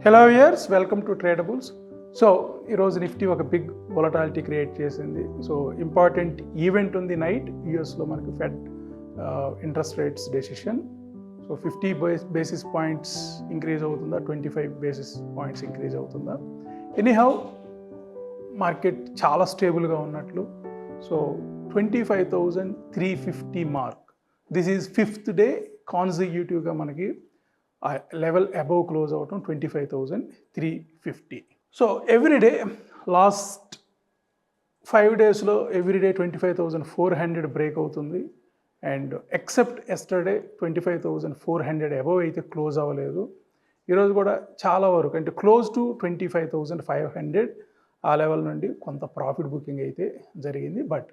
Hello viewers, welcome to Tradables. So ఈరోజు Nifty ఒక big volatility create చేసింది. So important event ఉంది night యూఎస్లో మనకి Fed interest rates decision. So 50 basis points increase అవుతుందా, 25 basis points increase అవుతుందా? Anyhow market చాలా స్టేబుల్గా ఉన్నట్లు. So 25,350 mark, this is 5th day కాన్సిక్యూటివ్గా మనకి లెవెల్ అబవ్ క్లోజ్ అవటం 25,350. సో ఎవ్రీడే లాస్ట్ 5 డేస్లో ఎవ్రీడే 25,400 బ్రేక్ అవుతుంది. అండ్ ఎక్సెప్ట్ ఎస్టర్డే 25,400 అబవ్ అయితే క్లోజ్ అవ్వలేదు. ఈరోజు కూడా చాలా వరకు అంటే క్లోజ్ టు 25,500 ఆ లెవెల్ నుండి కొంత ప్రాఫిట్ బుకింగ్ అయితే జరిగింది. బట్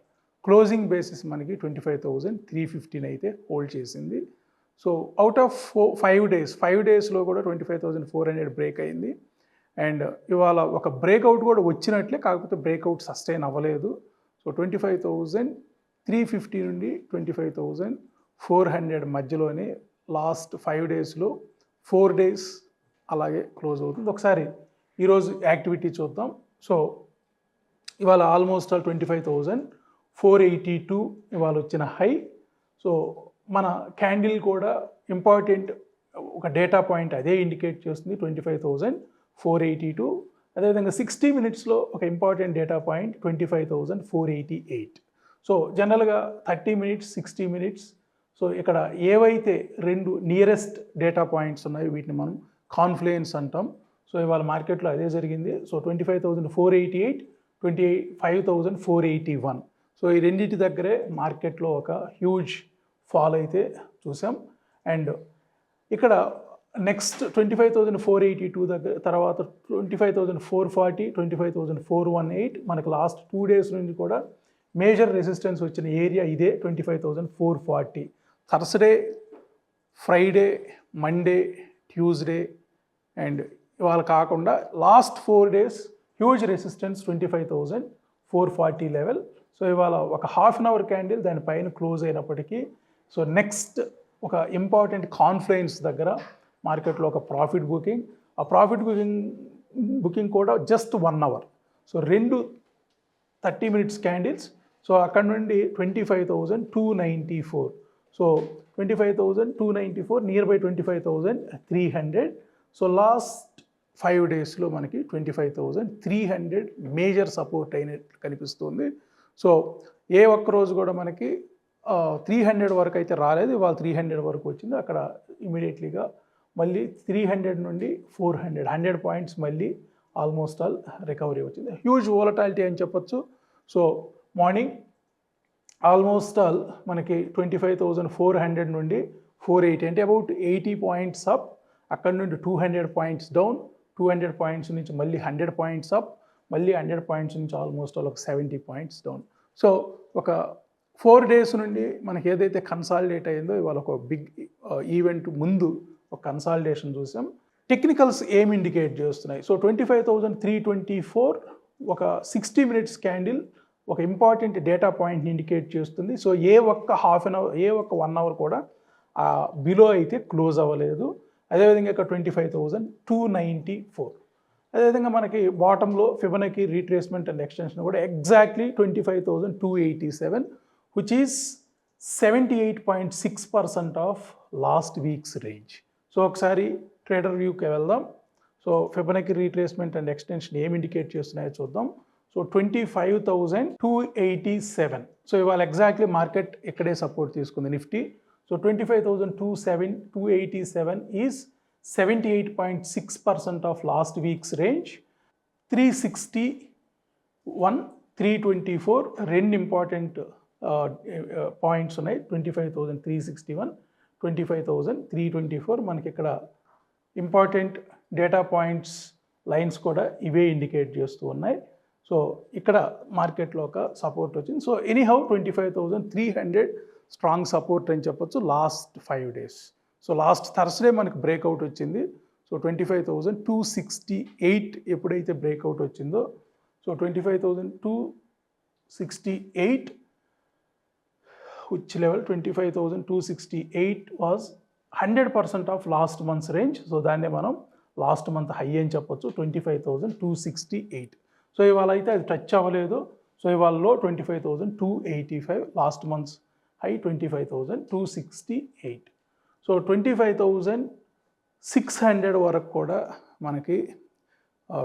క్లోజింగ్ బేసిస్ మనకి 25,315 అయితే హోల్డ్ చేసింది. సో అవుట్ ఆఫ్ 5 డేస్లో కూడా 25,400 బ్రేక్ అయింది. అండ్ ఇవాళ ఒక బ్రేక్అవుట్ కూడా వచ్చినట్లే, కాకపోతే బ్రేక్అవుట్ సస్టైన్ అవ్వలేదు. సో 25,350 నుండి 25,400 మధ్యలోనే లాస్ట్ 5 డేస్లో 4 డేస్ అలాగే క్లోజ్ అవుతుంది. ఒకసారి ఈరోజు యాక్టివిటీ చూద్దాం. సో ఇవాళ ఆల్మోస్ట్ 25,482 ఇవాళ వచ్చిన హై. సో మన క్యాండిల్ కూడా ఇంపార్టెంట్ ఒక డేటా పాయింట్ అదే ఇండికేట్ చేస్తుంది, 25,482. అదేవిధంగా 60 మినిట్స్లో ఒక ఇంపార్టెంట్ డేటా పాయింట్ 25,488. సో జనరల్గా 30 మినిట్స్ 60 మినిట్స్, సో ఇక్కడ ఏవైతే రెండు నియరెస్ట్ డేటా పాయింట్స్ ఉన్నాయో వీటిని మనం కాన్ఫ్లుయెన్స్ అంటాం. సో ఇవాళ మార్కెట్లో అదే జరిగింది. సో 25,488, 25,481. సో ఈ రెండింటి దగ్గరే మార్కెట్లో ఒక హ్యూజ్ ఫాల్ అయితే చూసాం. అండ్ ఇక్కడ నెక్స్ట్ 25,482 దగ్గర తర్వాత 25,440, 25,418 మనకు లాస్ట్ 2 డేస్ నుండి కూడా మేజర్ రెసిస్టెన్స్ వచ్చిన ఏరియా ఇదే 25,440. Thursday, Friday, Monday, Tuesday and ఇవాళ కాకుండా last 4 days huge resistance 25,440 level. So ఇవాళ ఒక హాఫ్ అన్ అవర్ క్యాండిల్ దానిపైన క్లోజ్ అయినప్పటికీ, సో నెక్స్ట్ ఒక ఇంపార్టెంట్ కాన్ఫ్లుయెన్స్ దగ్గర మార్కెట్లో ఒక ప్రాఫిట్ బుకింగ్. ఆ ప్రాఫిట్ బుకింగ్ కూడా జస్ట్ 1 అవర్. సో రెండు 30 మినిట్స్ క్యాండిల్స్. సో అక్కడ నుండి 25,294. So 25,294 near by 25,300. So last 5 డేస్లో మనకి 25,300 మేజర్ సపోర్ట్ అయినట్లు కనిపిస్తుంది. సో ఏ ఒక్క రోజు కూడా మనకి 300 వరకు అయితే రాలేదు. ఇవాళ 300 వరకు వచ్చింది. అక్కడ ఇమీడియట్లీగా మళ్ళీ 300 నుండి 400, 100 పాయింట్స్ మళ్ళీ ఆల్మోస్ట్ ఆల్ రికవరీ వచ్చింది. హ్యూజ్ వోలటాలిటీ అని చెప్పొచ్చు. సో మార్నింగ్ ఆల్మోస్ట్ ఆల్ మనకి 25,400 నుండి 480 అంటే అబౌట్ 80 పాయింట్స్ అప్. అక్కడ నుండి 200 పాయింట్స్ డౌన్, 200 పాయింట్స్ నుంచి మళ్ళీ 100 పాయింట్స్ అప్, మళ్ళీ 100 పాయింట్స్ నుంచి ఆల్మోస్ట్ ఆల్ ఒక 70 పాయింట్స్ డౌన్. సో ఒక 4 డేస్ నుండి మనకి ఏదైతే కన్సాలిడేట్ అయిందో ఇవాళ ఒక బిగ్ ఈవెంట్ ముందు ఒక కన్సాలిడేషన్ చూసాం. టెక్నికల్స్ ఏం ఇండికేట్ చేస్తున్నాయి? సో 25,324 ఒక 60 మినిట్స్ క్యాండిల్ ఒక ఇంపార్టెంట్ డేటా పాయింట్ని ఇండికేట్ చేస్తుంది. సో ఏ ఒక్క హాఫ్ అన్ అవర్, ఏ ఒక్క 1 అవర్ కూడా బిలో అయితే క్లోజ్ అవ్వలేదు. అదేవిధంగా ఇక్కడ 25,294. అదేవిధంగా మనకి బాటంలో ఫిబొనాకీ రీట్రేస్మెంట్ అండ్ ఎక్స్టెన్షన్ కూడా exactly 25,287, which is 78.6% of last weeks range. So ఒకసారి ట్రేడర్ వ్యూకి వెళ్దాం. So Fibonacci retracement and extension ఏం ఇండికేట్ చేస్తున్నాయో చూద్దాం. సో 25,287. సో ఇవాళ ఎగ్జాక్ట్లీ మార్కెట్ ఇక్కడే సపోర్ట్ తీసుకుంది Nifty. So 25,287 is 78.6% of last weeks range. 361, 324 రెండు important points ఉన్నాయి. 25,361, 25,324 మనకి ఇక్కడ ఇంపార్టెంట్ డేటా పాయింట్స్ లైన్స్ కూడా ఇవే ఇండికేట్ చేస్తూ ఉన్నాయి. సో ఇక్కడ మార్కెట్లో ఒక సపోర్ట్ వచ్చింది. సో ఎనీహౌ 25,300 స్ట్రాంగ్ సపోర్ట్ అని చెప్పొచ్చు last 5 days. So last Thursday మనకి బ్రేక్అవుట్ వచ్చింది. సో 25,268 ఎప్పుడైతే బ్రేక్అవుట్ వచ్చిందో, so 25,268 which level 25,268 was 100% of last month's range. So దాన్ని మనం లాస్ట్ మంత్ హై అని చెప్పొచ్చు 25,268. సో ఇవాళ అయితే అది టచ్ అవ్వలేదు. సో ఇవాళలో 25,285, లాస్ట్ మంత్స్ హై 25,268. సో 25,600 వరకు కూడా మనకి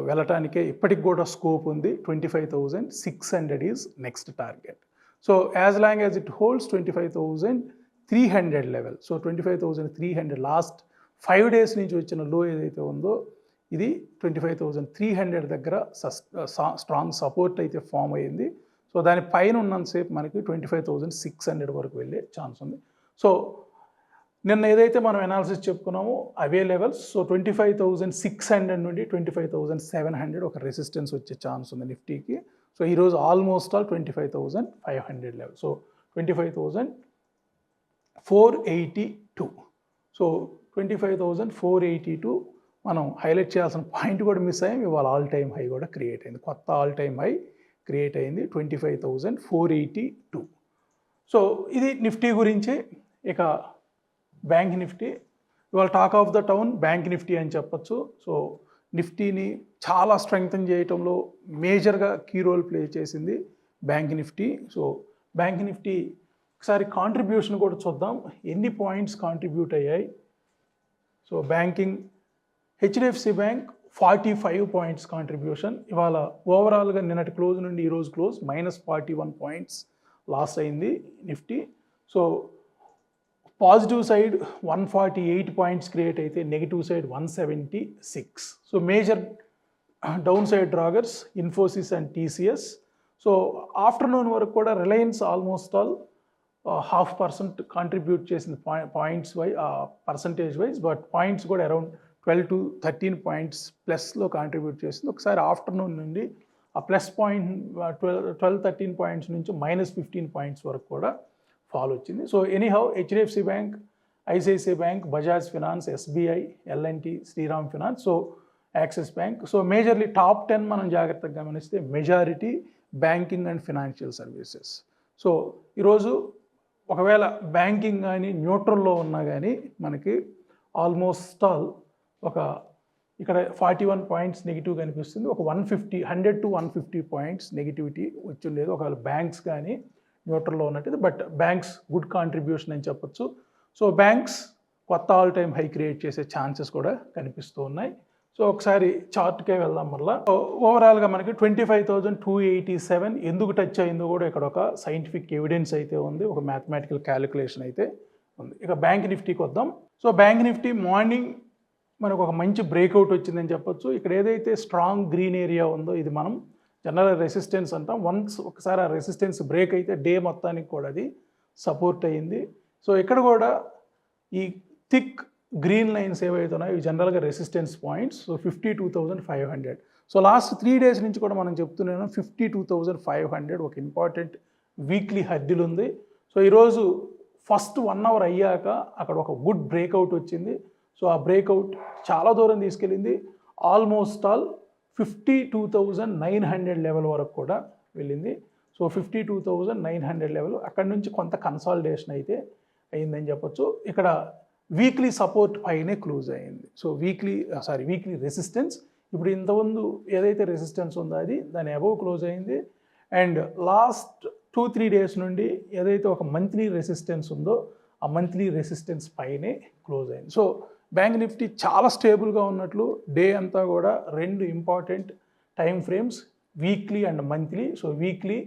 వెళ్ళటానికే ఇప్పటికి కూడా స్కోప్ ఉంది. 25,600 is next target. So as long as it holds 25,300 level. So 25,300 last 5 days నుంచి వచ్చిన లో ఏదైతే ఉందో ఇది 25,300 దగ్గర స్ట్రాంగ్ సపోర్ట్ అయితే ఫామ్ అయ్యింది. సో దాని పైన ఉన్నంతసేపు మనకి 25,600 వరకు వెళ్ళే ఛాన్స్ ఉంది. సో నిన్న ఏదైతే మనం అనాలిసిస్ చెప్పుకున్నామో అవే లెవెల్స్. సో 25,600 నుండి 25,700 ఒక రెసిస్టెన్స్ వచ్చే ఛాన్స్ ఉంది నిఫ్టీకి. సో ఈరోజు almost all 25,500 level. So 25,482. So 25,482 మనం హైలైట్ చేయాల్సిన పాయింట్ కూడా మిస్ అయ్యాం. ఇవాళ ఆల్ టైమ్ హై కూడా క్రియేట్ అయింది, కొత్త ఆల్ టైమ్ హై క్రియేట్ అయింది 25,482. సో ఇది నిఫ్టీ గురించి. ఇక బ్యాంక్ నిఫ్టీ ఇవాళ talk of the town bank Nifty అని చెప్పచ్చు. సో నిఫ్టీని చాలా స్ట్రెంగ్తన్ చేయటంలో మేజర్గా కీ రోల్ ప్లే చేసింది bank Nifty. So bank Nifty ఒకసారి కాంట్రిబ్యూషన్ కూడా చూద్దాం, ఎన్ని పాయింట్స్ కాంట్రిబ్యూట్ అయ్యాయి. So banking HDFC bank 45 points contribution. ఇవాళ ఓవరాల్గా నిన్నటి క్లోజ్ నుండి ఈరోజు క్లోజ్ -41 పాయింట్స్ లాస్ అయింది Nifty. So positive side 148 points create అయితే negative side 176. So major down side draggers Infosys and TCS. So afternoon వరకు కూడా రిలయన్స్ ఆల్మోస్ట్ ఆల్ 0.5% కాంట్రిబ్యూట్ చేసింది points percentage wise, but points కూడా around 12 to 13 points ప్లస్లో contribute చేసింది. ఒకసారి afternoon నుండి ఆ ప్లస్ పాయింట్ 12-13 పాయింట్స్ నుంచి -15 పాయింట్స్ వరకు కూడా ఫాల్ వచ్చింది. So anyhow HDFC bank, ICICI bank, Bajaj finance, SBI, LNT, Shriram finance, so Axis bank. So majorly top 10 మనం జాగ్రత్తగా గమనిస్తే majority banking and financial services. So ఈరోజు ఒకవేళ బ్యాంకింగ్ కానీ న్యూట్రల్లో ఉన్నా కానీ మనకి ఆల్మోస్ట్ ఆల్ ఒక ఇక్కడ 41 పాయింట్స్ నెగిటివ్ కనిపిస్తుంది. ఒక 100 to 150 పాయింట్స్ నెగిటివిటీ వచ్చి ఉండేది ఒకవేళ బ్యాంక్స్ కానీ న్యూట్రల్లో ఉన్నట్టు. బట్ బ్యాంక్స్ గుడ్ కాంట్రిబ్యూషన్ అని చెప్పొచ్చు. సో బ్యాంక్స్ కొత్త ఆల్ టైమ్ హై క్రియేట్ చేసే ఛాన్సెస్ కూడా కనిపిస్తూ ఉన్నాయి. సో ఒకసారి చార్ట్కే వెళ్దాం. మళ్ళీ ఓవరాల్గా మనకి 25,287 ఎందుకు టచ్ అయిందో కూడా ఇక్కడ ఒక సైంటిఫిక్ ఎవిడెన్స్ అయితే ఉంది, ఒక మ్యాథమెటికల్ క్యాలిక్యులేషన్ అయితే ఉంది. ఇక బ్యాంక్ నిఫ్టీకి వద్దాం. సో బ్యాంక్ నిఫ్టీ మార్నింగ్ మనకు ఒక మంచి బ్రేక్అవుట్ వచ్చిందని చెప్పొచ్చు. ఇక్కడ ఏదైతే స్ట్రాంగ్ గ్రీన్ ఏరియా ఉందో ఇది మనం జనరల్ రెసిస్టెన్స్ అంటాం. వన్స్ ఒకసారి ఆ రెసిస్టెన్స్ బ్రేక్ అయితే డే మొత్తానికి కూడా అది సపోర్ట్ అయ్యింది. సో ఇక్కడ కూడా ఈ థిక్ గ్రీన్ లైన్స్ ఏవైతే ఉన్నాయో ఇవి జనరల్గా resistance points. So 52,500. So last 3 days నుంచి కూడా మనం చెప్తున్నాను 52,500 ఒక ఇంపార్టెంట్ వీక్లీ హర్డిల్ ఉంది. సో ఈరోజు ఫస్ట్ 1 hour అయ్యాక అక్కడ ఒక గుడ్ బ్రేక్అవుట్ వచ్చింది. సో ఆ బ్రేక్అవుట్ చాలా దూరం తీసుకెళ్ళింది, ఆల్మోస్ట్ ఆల్ 52,900 లెవెల్ వరకు కూడా వెళ్ళింది. సో 52,900 లెవెల్ అక్కడ నుంచి కొంత కన్సాలిడేషన్ అయితే అయిందని చెప్పొచ్చు. ఇక్కడ వీక్లీ సపోర్ట్ పైనే క్లోజ్ అయింది. సో వీక్లీ రెసిస్టెన్స్ ఇప్పుడు ఇంతకుముందు ఏదైతే రెసిస్టెన్స్ ఉందో అది దాని అబవ్ క్లోజ్ అయింది. అండ్ లాస్ట్ 2-3 days నుండి ఏదైతే ఒక మంత్లీ రెసిస్టెన్స్ ఉందో ఆ మంత్లీ రెసిస్టెన్స్ పైనే క్లోజ్ అయింది. సో బ్యాంక్ నిఫ్టీ చాలా స్టేబుల్గా ఉన్నట్లు డే అంతా కూడా 2 important time frames weekly and monthly. So weekly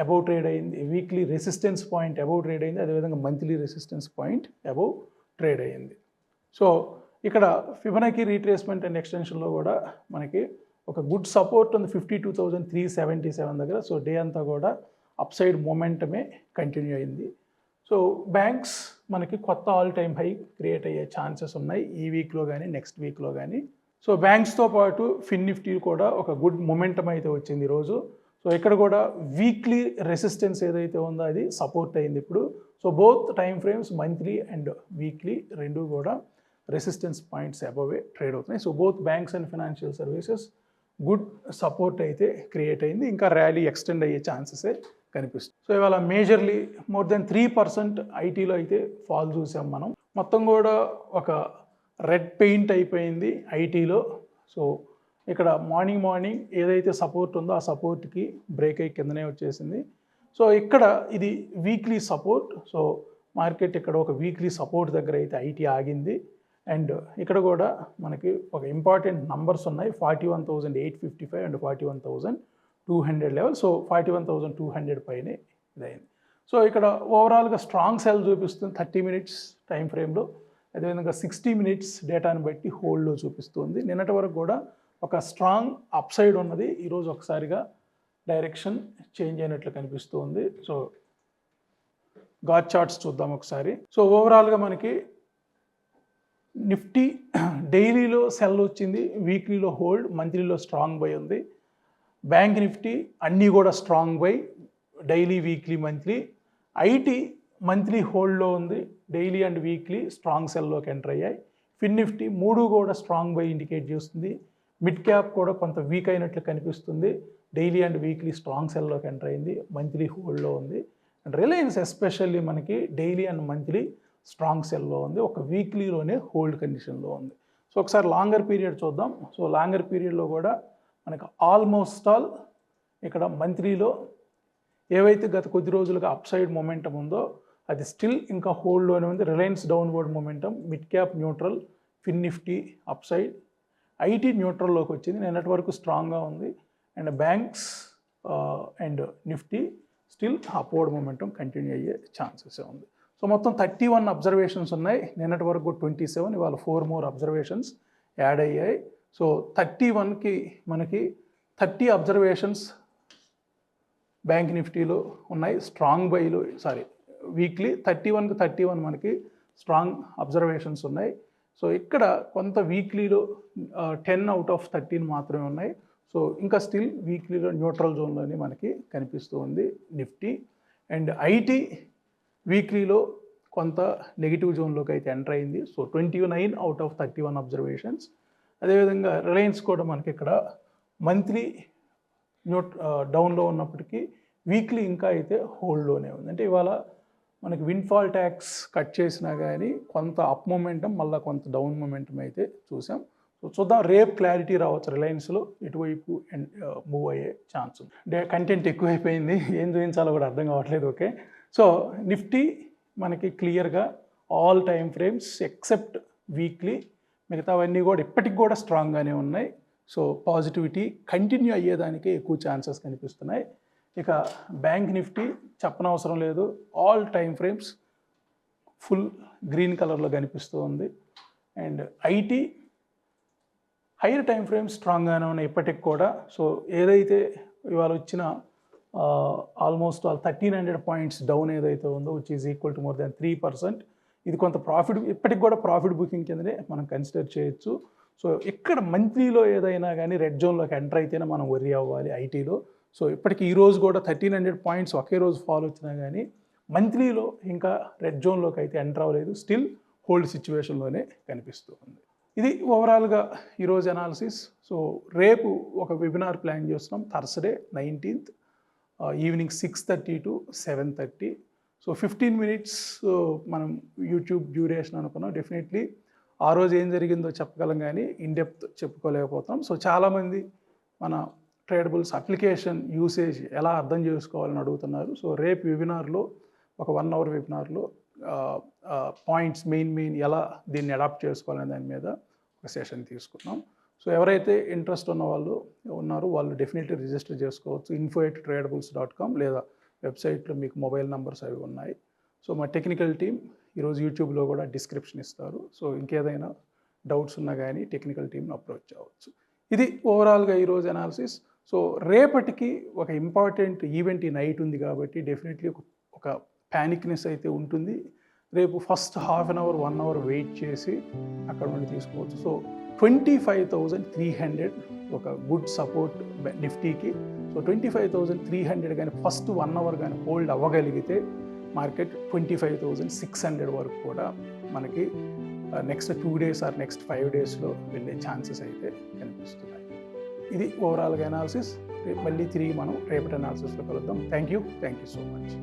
above trade అయింది, weekly resistance point above trade అయింది, అదేవిధంగా monthly resistance point above trade అయింది. సో ఇక్కడ ఫిబొనాకీ రీట్రేస్మెంట్ అండ్ ఎక్స్టెన్షన్లో కూడా మనకి ఒక గుడ్ సపోర్ట్ ఉంది 52,377 దగ్గర. సో డే అంతా కూడా అప్ సైడ్ మొమెంటమే కంటిన్యూ అయింది. సో బ్యాంక్స్ మనకి కొత్త ఆల్ టైమ్ హై క్రియేట్ అయ్యే ఛాన్సెస్ ఉన్నాయి ఈ వీక్లో కానీ నెక్స్ట్ వీక్లో కానీ. సో బ్యాంక్స్తో పాటు ఫిన్ నిఫ్టీ కూడా ఒక గుడ్ మొమెంటం అయితే వచ్చింది ఈరోజు. సో ఇక్కడ కూడా వీక్లీ రెసిస్టెన్స్ ఏదైతే ఉందో అది సపోర్ట్ అయింది ఇప్పుడు. So both time frames monthly and weekly 2 కూడా రెసిస్టెన్స్ పాయింట్స్ అబోవే ట్రేడ్ అవుతున్నాయి. So both banks and financial services good support అయితే క్రియేట్ అయింది, ఇంకా ర్యాలీ ఎక్స్టెండ్ అయ్యే ఛాన్సెసే కనిపిస్తుంది. సో ఇవాళ మేజర్లీ మోర్ దెన్ 3% ఐటీలో అయితే ఫాల్ చూసాం మనం. మొత్తం కూడా ఒక రెడ్ పెయింట్ అయిపోయింది ఐటీలో. సో ఇక్కడ మార్నింగ్ ఏదైతే సపోర్ట్ ఉందో ఆ సపోర్ట్కి బ్రేక్ అయ్యి కిందనే వచ్చేసింది. సో ఇక్కడ ఇది వీక్లీ సపోర్ట్. సో మార్కెట్ ఇక్కడ ఒక వీక్లీ సపోర్ట్ దగ్గర అయితే ఐటీ ఆగింది. అండ్ ఇక్కడ కూడా మనకి ఒక ఇంపార్టెంట్ నంబర్స్ ఉన్నాయి, 41,855 అండ్ 41,200 లెవెల్. సో 41,200 పైనే ఇదైంది. సో ఇక్కడ ఓవరాల్గా స్ట్రాంగ్ సెల్ చూపిస్తుంది 30 మినిట్స్ టైం ఫ్రేమ్లో, అదేవిధంగా 60 మినిట్స్ డేటాను బట్టి హోల్డ్లో చూపిస్తుంది. నిన్నటి వరకు కూడా ఒక స్ట్రాంగ్ అప్ సైడ్ ఉన్నది, ఈరోజు ఒకసారిగా డైరెక్షన్ చేంజ్ అయినట్లు కనిపిస్తుంది. సో గాడ్ చార్ట్స్ చూద్దాం ఒకసారి. సో ఓవరాల్గా మనకి నిఫ్టీ డైలీలో సెల్ వచ్చింది, వీక్లీలో హోల్డ్, మంత్లీలో స్ట్రాంగ్ బై ఉంది. బ్యాంక్ నిఫ్టీ అన్నీ కూడా strong buy, daily, weekly, monthly. IT monthly హోల్డ్లో ఉంది, డైలీ అండ్ వీక్లీ స్ట్రాంగ్ సెల్లోకి ఎంటర్ అయ్యాయి. ఫిన్ నిఫ్టీ 3 కూడా స్ట్రాంగ్ బై ఇండికేట్ చేస్తుంది. మిడ్ క్యాప్ కూడా కొంత వీక్ అయినట్లు కనిపిస్తుంది, డైలీ అండ్ వీక్లీ స్ట్రాంగ్ సెల్లోకి ఎంటర్ అయింది, మంత్లీ హోల్డ్లో ఉంది. అండ్ రిలయన్స్ ఎస్పెషల్లీ మనకి డైలీ అండ్ మంత్లీ స్ట్రాంగ్ సెల్లో ఉంది, ఒక వీక్లీలోనే హోల్డ్ కండిషన్లో ఉంది. సో ఒకసారి లాంగర్ పీరియడ్ చూద్దాం. సో లాంగర్ పీరియడ్లో కూడా మనకు ఆల్మోస్ట్ ఆల్ ఇక్కడ మంత్లీలో ఏవైతే గత కొద్ది రోజులుగా అప్ సైడ్ మొమెంటం ఉందో అది స్టిల్ ఇంకా హోల్డ్లోనే ఉంది. Reliance downward momentum, mid cap neutral, Fin Nifty up side, IT న్యూట్రల్లోకి వచ్చింది, నిన్నటి వరకు స్ట్రాంగ్గా ఉంది. And banks and Nifty still upward momentum continue అయ్యే ఛాన్సెస్ ఉంది. సో మొత్తం 31 అబ్జర్వేషన్స్ ఉన్నాయి, నిన్నటి వరకు 27, ఇవాళ 4 మోర్ అబ్జర్వేషన్స్ యాడ్ అయ్యాయి. సో 31కి మనకి 30 అబ్జర్వేషన్స్ బ్యాంక్ నిఫ్టీలో ఉన్నాయి, స్ట్రాంగ్ బైలు వీక్లీ 31కి 31 మనకి స్ట్రాంగ్ అబ్జర్వేషన్స్ ఉన్నాయి. సో ఇక్కడ కొంత వీక్లీలో 10 అవుట్ ఆఫ్ 13 మాత్రమే ఉన్నాయి. సో ఇంకా స్టిల్ వీక్లీలో న్యూట్రల్ జోన్లోనే మనకి కనిపిస్తూ ఉంది నిఫ్టీ. అండ్ ఐటీ వీక్లీలో కొంత నెగిటివ్ జోన్లోకి అయితే ఎంటర్ అయింది. So 29 out of 31 observations. అదేవిధంగా రిలయన్స్ కూడా మనకి ఇక్కడ మంత్లీ డౌన్లో ఉన్నప్పటికీ వీక్లీ ఇంకా అయితే హోల్డ్లోనే ఉంది. అంటే ఇవాళ మనకి విన్ఫాల్ ట్యాక్స్ కట్ చేసినా కానీ కొంత అప్ మొమెంటం, మళ్ళీ కొంత డౌన్ మొమెంటం అయితే చూసాం. సో చూద్దాం, రేపు క్లారిటీ రావచ్చు రిలయన్స్లో ఎటువైపు మూవ్ అయ్యే ఛాన్స్ ఉంది. కంటెంట్ ఎక్కువైపోయింది, ఏం చూపించాలో కూడా అర్థం కావట్లేదు. ఓకే, సో నిఫ్టీ మనకి క్లియర్గా all time frames except weekly, మిగతావన్నీ కూడా ఇప్పటికి కూడా స్ట్రాంగ్గానే ఉన్నాయి. సో పాజిటివిటీ కంటిన్యూ అయ్యేదానికి ఎక్కువ ఛాన్సెస్ కనిపిస్తున్నాయి. ఇక బ్యాంక్ నిఫ్టీ చెప్పనవసరం లేదు, all time frames full green కలర్లో కనిపిస్తూ ఉంది. And IT higher time frames స్ట్రాంగ్గానే ఉన్నాయి ఇప్పటికి కూడా. సో ఏదైతే ఇవాళ వచ్చిన ఆల్మోస్ట్ ఆల్ 1300 పాయింట్స్ డౌన్ ఏదైతే ఉందో which is equal to more than 3%, ఇది కొంత ప్రాఫిట్, ఇప్పటికి కూడా ప్రాఫిట్ బుకింగ్ కిందనే మనం కన్సిడర్ చేయొచ్చు. సో ఇక్కడ మంత్లీలో ఏదైనా కానీ రెడ్ జోన్లోకి ఎంటర్ అయితేనే మనం వర్రీ అవ్వాలి ఐటీలో. సో ఇప్పటికి ఈరోజు కూడా 1300 పాయింట్స్ ఒకే రోజు ఫాల్ వచ్చినా కానీ మంత్లీలో ఇంకా రెడ్ జోన్లోకి అయితే ఎంటర్ అవ్వలేదు, స్టిల్ హోల్డ్ సిచ్యువేషన్లోనే కనిపిస్తూ ఉంది. ఇది ఓవరాల్గా ఈరోజు అనాలిసిస్. సో రేపు ఒక వెబినార్ ప్లాన్ చేస్తున్నాం, Thursday 19th evening 6:30 to 7:30. So 15 minutes మనం యూట్యూబ్ డ్యూరేషన్ అనుకున్నాం. డెఫినెట్లీ ఆ రోజు ఏం జరిగిందో చెప్పగలం కానీ ఇన్ డెప్త్ చెప్పుకోలేకపోతాం. సో చాలామంది మన ట్రేడబుల్స్ అప్లికేషన్ యూసేజ్ ఎలా అర్థం చేసుకోవాలని అడుగుతున్నారు. సో రేపు వెబినార్లో ఒక 1 hour వెబినార్లో పాయింట్స్ మెయిన్ ఎలా దీన్ని అడాప్ట్ చేసుకోవాలనే దాని మీద ఒక సెషన్ తీసుకున్నాం. సో ఎవరైతే ఇంట్రెస్ట్ ఉన్న వాళ్ళు ఉన్నారో వాళ్ళు డెఫినెట్లీ రిజిస్టర్ చేసుకోవచ్చు. info@tradables.com లేదా వెబ్సైట్లో మీకు మొబైల్ నెంబర్స్ అవి ఉన్నాయి. సో మా టెక్నికల్ టీం ఈరోజు యూట్యూబ్లో కూడా డిస్క్రిప్షన్ ఇస్తారు. సో ఇంకేదైనా డౌట్స్ ఉన్నా కానీ టెక్నికల్ టీంని అప్రోచ్ అవ్వచ్చు. ఇది ఓవరాల్గా ఈరోజు అనాలిసిస్. సో రేపటికి ఒక ఇంపార్టెంట్ ఈవెంట్ ఈ నైట్ ఉంది కాబట్టి డెఫినెట్లీ ఒక ప్యానిక్నెస్ అయితే ఉంటుంది. రేపు first half an hour 1 hour wait చేసి అక్కడ నుండి తీసుకోవచ్చు. సో 25,300 ఒక గుడ్ సపోర్ట్ నిఫ్టీకి. సో 25,300 కానీ ఫస్ట్ 1 hour కానీ హోల్డ్ అవ్వగలిగితే మార్కెట్ 25,600 వరకు కూడా మనకి నెక్స్ట్ 2 days ఆర్ నెక్స్ట్ 5 daysలో వెళ్ళే ఛాన్సెస్ అయితే కనిపిస్తున్నాయి. ఇది ఓవరాల్గా అనాలిసిస్. మళ్ళీ తిరిగి మనం రేపటి అనాలిసిస్లో కలుద్దాం. Thank you so much.